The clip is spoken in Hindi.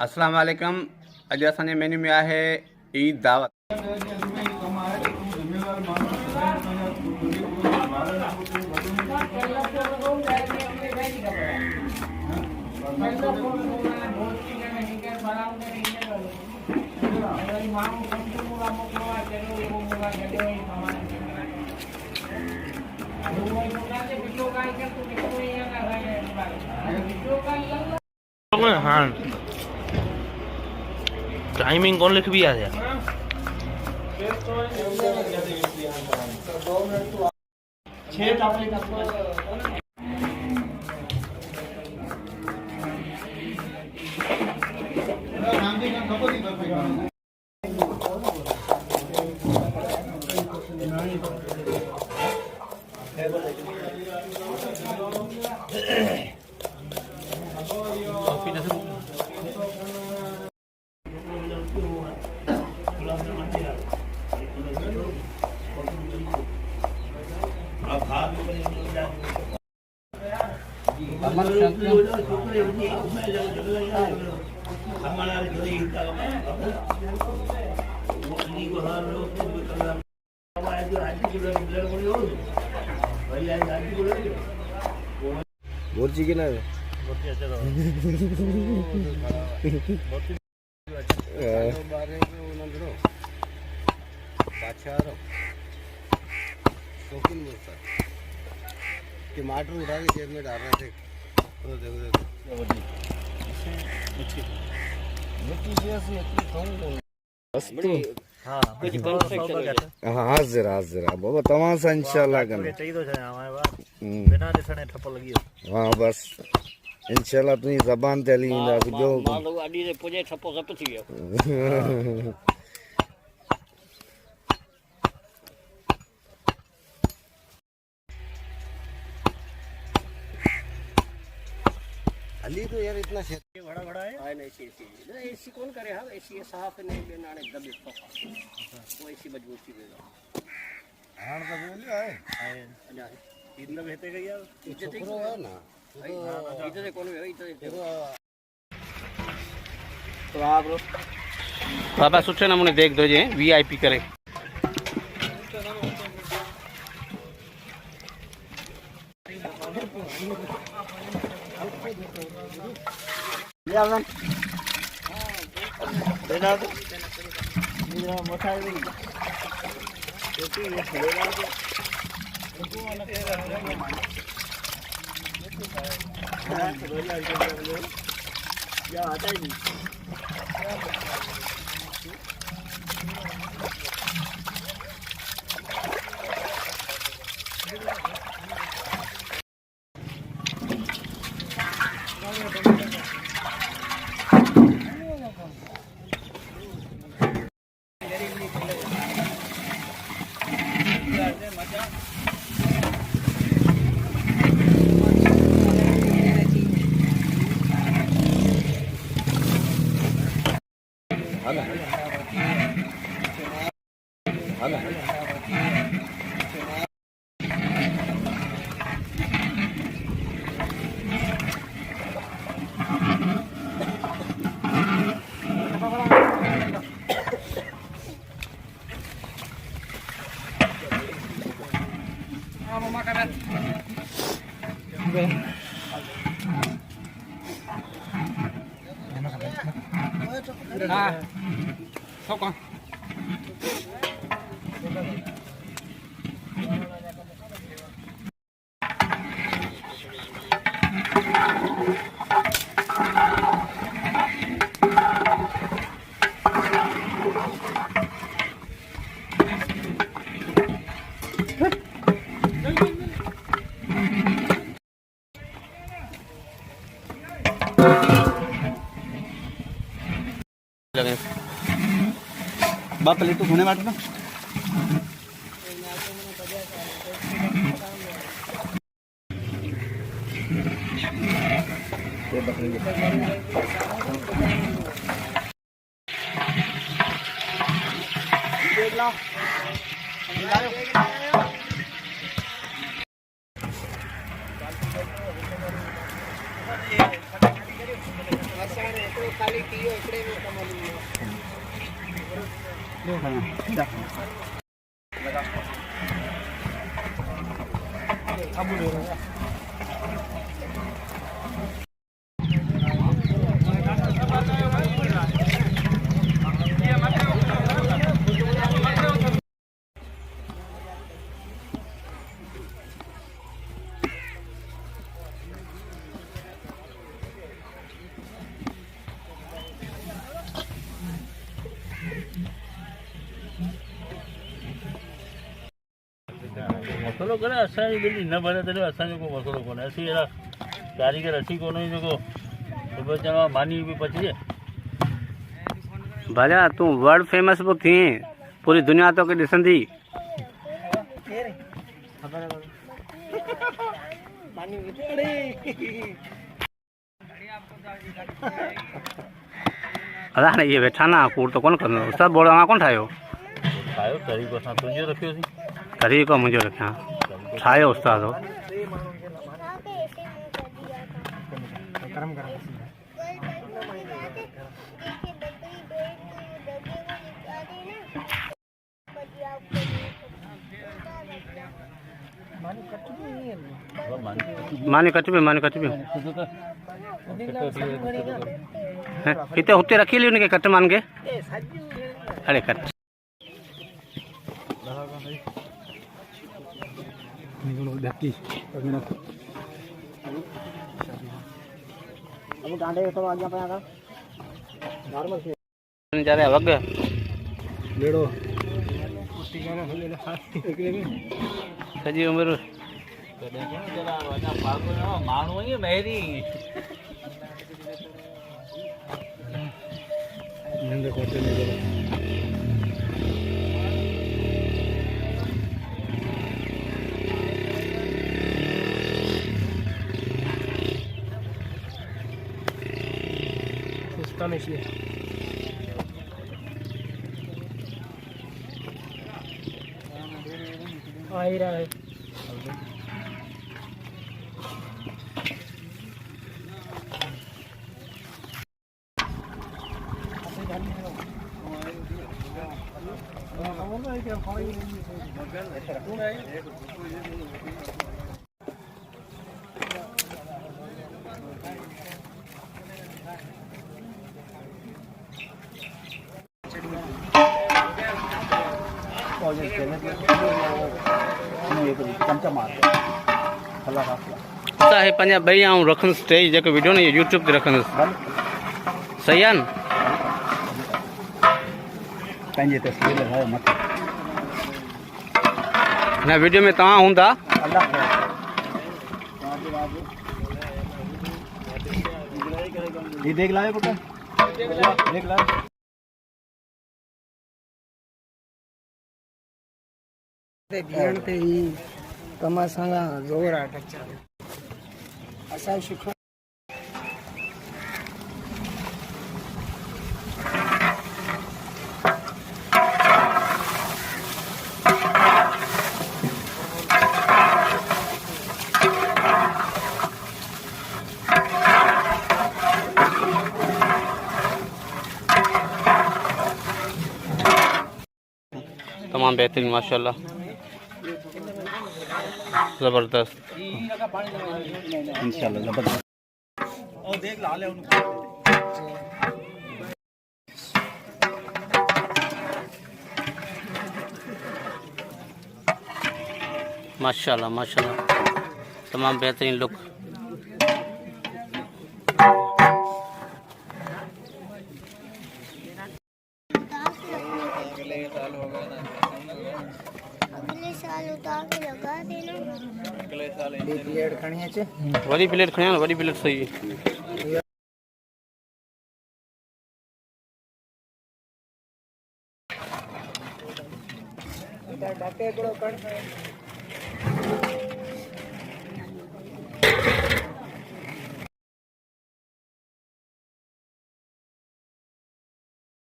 अस्सलाम वालेकुम। अॼु असांजे मेन्यू में आहे ईद दावत। हाँ टाइमिंग कौन लिख भी आ गया बोर्ची के ना शौकीन टमाटर उठा के जेब में डाल रहे थे। तो देखो हाजिर हाजिर बाबा तमाम सा इंशाल्लाह हाँ बस इंशाल्लाह तुझी ज़बान ते हली ईंदासीं ॿियो अली तो यार इतना बड़ा बड़ा है ना एसी कौन करे हाँ एसी साफ नहीं लेना ने दबे वो एसी मजबूती देगा हां तो बोलियो है अजा इतना बहते गई यार इज्जत है ना इधर कौन है इधर तो आप लोग बाबा सुठे नमूने देख दो जे वीआईपी करे हाँ सब कौन बाप प्लेट तो धोने वाले ना खाली कियो एकड़े में कमाली लगा अब ले रहा है मसलो करे असांजी ॿिली न भरे तॾहिं असांजो को मसलो कोन्हे असीं अहिड़ा कारीगर असीं कोन आहियूं जेको सुबुह चवां मानी बि पचिजे भला तूं वर्ल्ड फेमस बि थी पूरी दुनिया तोखे ॾिसंदी अदा हाणे इहे वेठा न कूड़ त कोन कंदो उस्ताद बोर्ड मां कोन ठाहियो ठाहियो तरीक़ो असां तुंहिंजो रखियोसीं तरीक़ो मुंहिंजो रखियां ठाहियो उस्ताद मानी कटबी हिते हुते रखी ली उनके कट मान के अरे कट वग सॼी उमिरि माण्हू ई मेरी आ ही रहा है असां हे पंहिंजा ॿई आऊं रखंदुसि टे जेको वीडियो न इहो यूट्यूब ते रखंदुसि सही आहे न पंहिंजे तस्वीर लॻायो मथे हिन वीडियो में तव्हां हूंदा ये देख लाए पुट देख लाए ध्यान ते ही कमा संगा जोर आ टचा असा शिखर तमाम बेहतरीन माशाल्लाह ज़बरदस्त इंशाल्लाह जबरदस्त और देख ला ले उनको माशाल्लाह माशाल्लाह तमाम बेहतरीन लुक अगले साल उतार के लगा देना अगले साल प्लेट खणी है वरी प्लेट खणी वरी प्लेट सही डाके कण